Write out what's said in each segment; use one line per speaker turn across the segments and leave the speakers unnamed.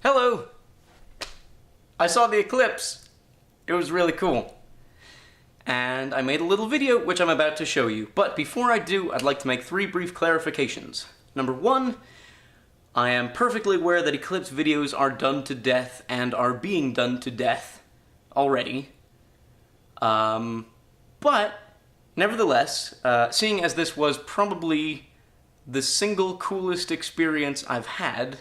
Hello! I saw the eclipse. It was really cool. And I made a little video, which I'm about to show you. But before I do, I'd like to make 3 brief clarifications. Number 1, I am perfectly aware that eclipse videos are done to death and are being done to death already. But nevertheless, seeing as this was probably the single coolest experience I've had,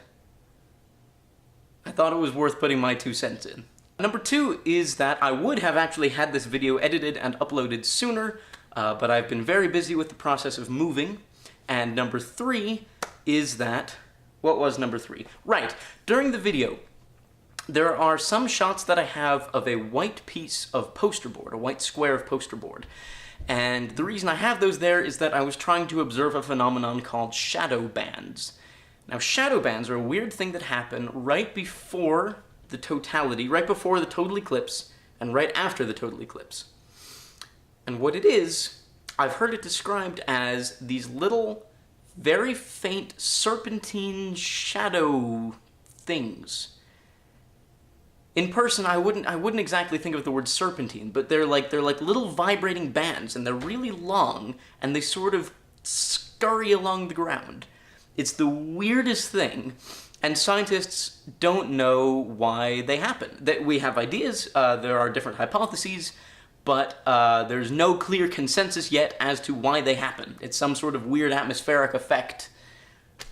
I thought it was worth putting my 2 cents in. Number 2 is that I would have actually had this video edited and uploaded sooner, but I've been very busy with the process of moving. And number 3 is that... What was number 3? Right, during the video, there are some shots that I have of a white piece of poster board, a white square of poster board. And the reason I have those there is that I was trying to observe a phenomenon called shadow bands. Now, shadow bands are a weird thing that happen right before the totality, right before the total eclipse, and right after the total eclipse. And what it is, I've heard it described as these little, very faint serpentine shadow things. In person, I wouldn't exactly think of the word serpentine, but they're like little vibrating bands, and they're really long, and they sort of scurry along the ground. It's the weirdest thing, and scientists don't know why they happen. We have ideas, there are different hypotheses, but there's no clear consensus yet as to why they happen. It's some sort of weird atmospheric effect,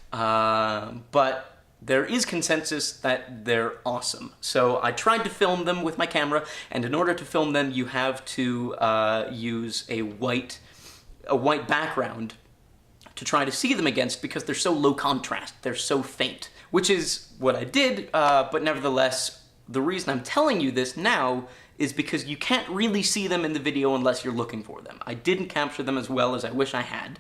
but there is consensus that they're awesome. So I tried to film them with my camera, and in order to film them, you have to use a white background to try to see them against, because they're so low contrast, they're so faint. Which is what I did, but nevertheless, the reason I'm telling you this now is because you can't really see them in the video unless you're looking for them. I didn't capture them as well as I wish I had,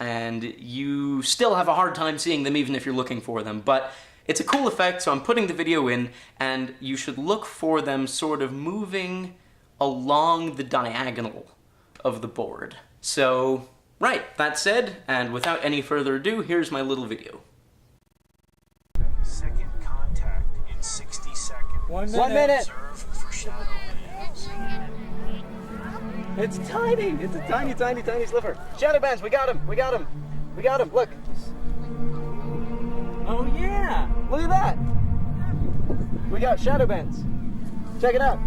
and you still have a hard time seeing them even if you're looking for them, but it's a cool effect, so I'm putting the video in, and you should look for them sort of moving along the diagonal of the board. So, right, that said, and without any further ado, here's my little video.
Second contact in 60 seconds.
1 minute.
Observe for shadow bands.
It's tiny. It's a tiny, tiny, tiny sliver. Shadow bands. We got him. We got him. We got him. Look. Oh yeah. Look at that. We got shadow bands. Check it out.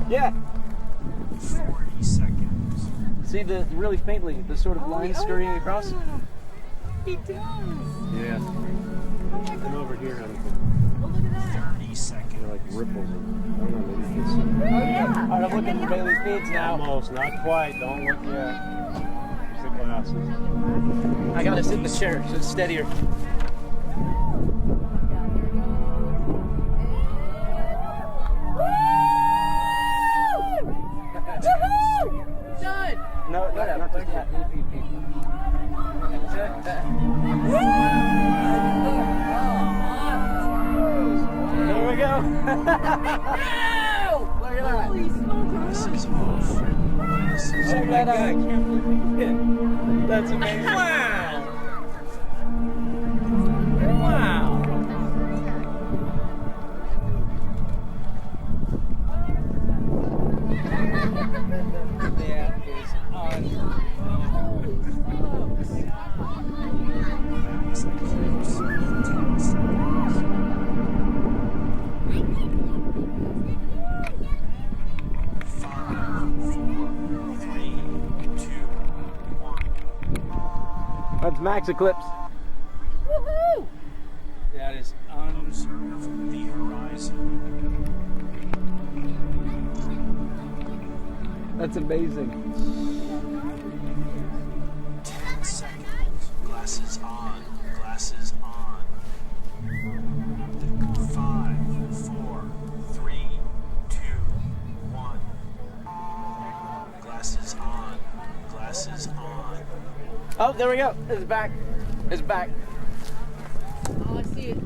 Yeah.
40 seconds.
See the really faintly the sort of line scurrying across.
He does.
Yeah. And over here, I don't think.
Oh, look at that.
30 seconds.
They're like ripples. I don't know, maybe it's...
Oh, yeah.
All right, I'm looking for Bailey's beads now.
Almost, not quite. Don't look yet. Use the glasses.
I gotta sit in the chair so it's steadier.
Done.
No, not just that. There we go. Look at that.
Holy smokes.
This is off. This is
Check that out. I can't believe we did. That's amazing.
Wow!
That is
Next eclipse in 10 seconds. 5, 4, 3, 2, 1.
That's Max Eclipse.
Woohoo!
That is
Observe the horizon.
That's amazing.
10 seconds. Glasses on. Glasses on. 5, 4, 3, 2, 1. Glasses on. Glasses on.
Oh, there we go. It's back. It's back.
Oh, I see it.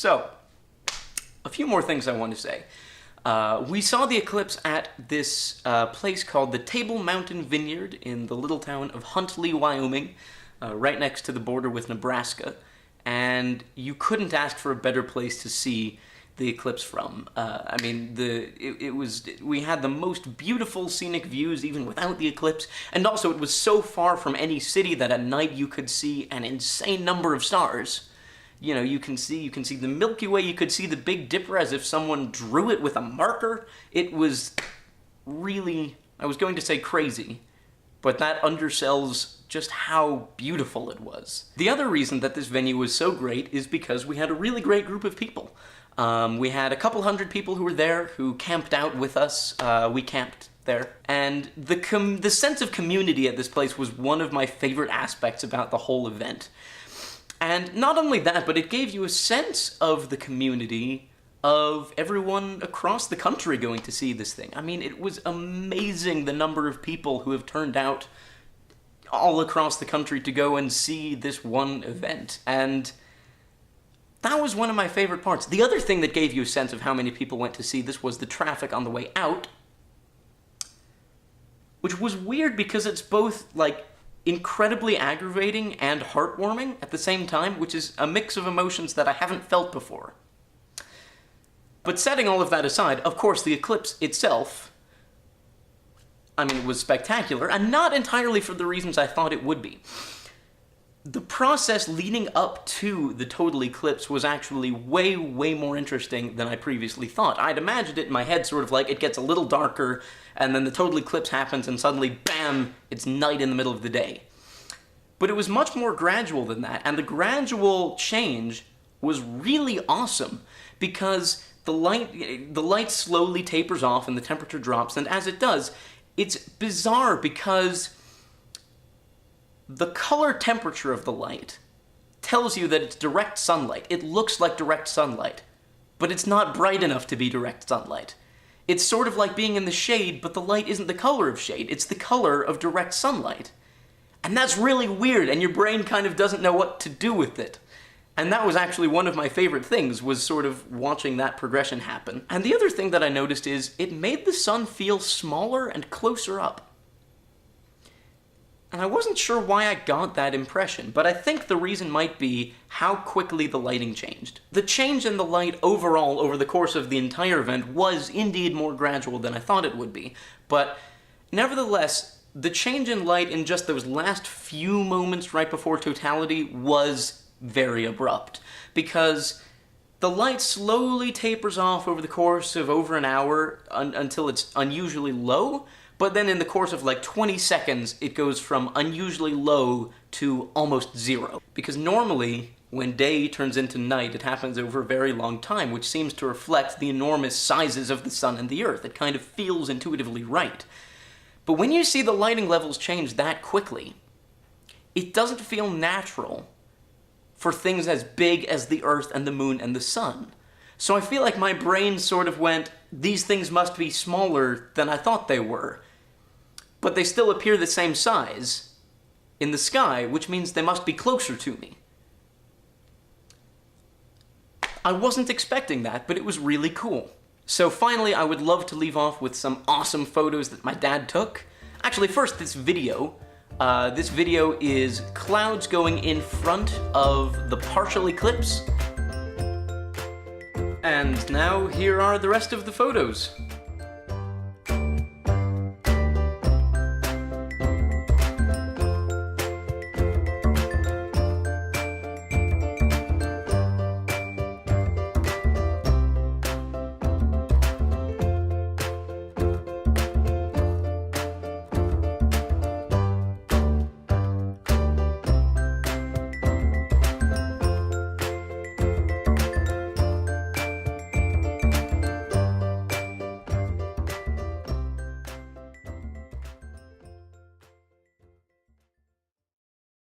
So, a few more things I want to say. We saw the eclipse at this place called the Table Mountain Vineyard in the little town of Huntley, Wyoming, right next to the border with Nebraska, and you couldn't ask for a better place to see the eclipse from. I mean, we had the most beautiful scenic views even without the eclipse, and also it was so far from any city that at night you could see an insane number of stars. You know, you can see the Milky Way, you could see the Big Dipper as if someone drew it with a marker. It was really, I was going to say crazy, but that undersells just how beautiful it was. The other reason that this venue was so great is because we had a really great group of people. We had a couple hundred people who were there, who camped out with us. We camped there. And the sense of community at this place was one of my favorite aspects about the whole event. And not only that, but it gave you a sense of the community of everyone across the country going to see this thing. I mean, it was amazing the number of people who have turned out all across the country to go and see this one event. And that was one of my favorite parts. The other thing that gave you a sense of how many people went to see this was the traffic on the way out, which was weird because it's both, like, incredibly aggravating and heartwarming at the same time, which is a mix of emotions that I haven't felt before. But setting all of that aside, of course, the eclipse itself, I mean, it was spectacular, and not entirely for the reasons I thought it would be. The process leading up to the total eclipse was actually way, way more interesting than I previously thought. I'd imagined it in my head sort of like it gets a little darker, and then the total eclipse happens, and suddenly, bam, it's night in the middle of the day. But it was much more gradual than that, and the gradual change was really awesome, because the light slowly tapers off and the temperature drops, and as it does, it's bizarre because the color temperature of the light tells you that it's direct sunlight. It looks like direct sunlight, but it's not bright enough to be direct sunlight. It's sort of like being in the shade, but the light isn't the color of shade. It's the color of direct sunlight. And that's really weird, and your brain kind of doesn't know what to do with it. And that was actually one of my favorite things, was sort of watching that progression happen. And the other thing that I noticed is it made the sun feel smaller and closer up. And I wasn't sure why I got that impression, but I think the reason might be how quickly the lighting changed. The change in the light overall over the course of the entire event was indeed more gradual than I thought it would be, but nevertheless, the change in light in just those last few moments right before totality was very abrupt, because the light slowly tapers off over the course of over an hour until it's unusually low, but then in the course of like 20 seconds, it goes from unusually low to almost zero. Because normally, when day turns into night, it happens over a very long time, which seems to reflect the enormous sizes of the sun and the earth. It kind of feels intuitively right. But when you see the lighting levels change that quickly, it doesn't feel natural for things as big as the earth and the moon and the sun. So I feel like my brain sort of went, these things must be smaller than I thought they were. But they still appear the same size in the sky, which means they must be closer to me. I wasn't expecting that, but it was really cool. So finally, I would love to leave off with some awesome photos that my dad took. Actually, first, this video. This video is clouds going in front of the partial eclipse. And now, here are the rest of the photos.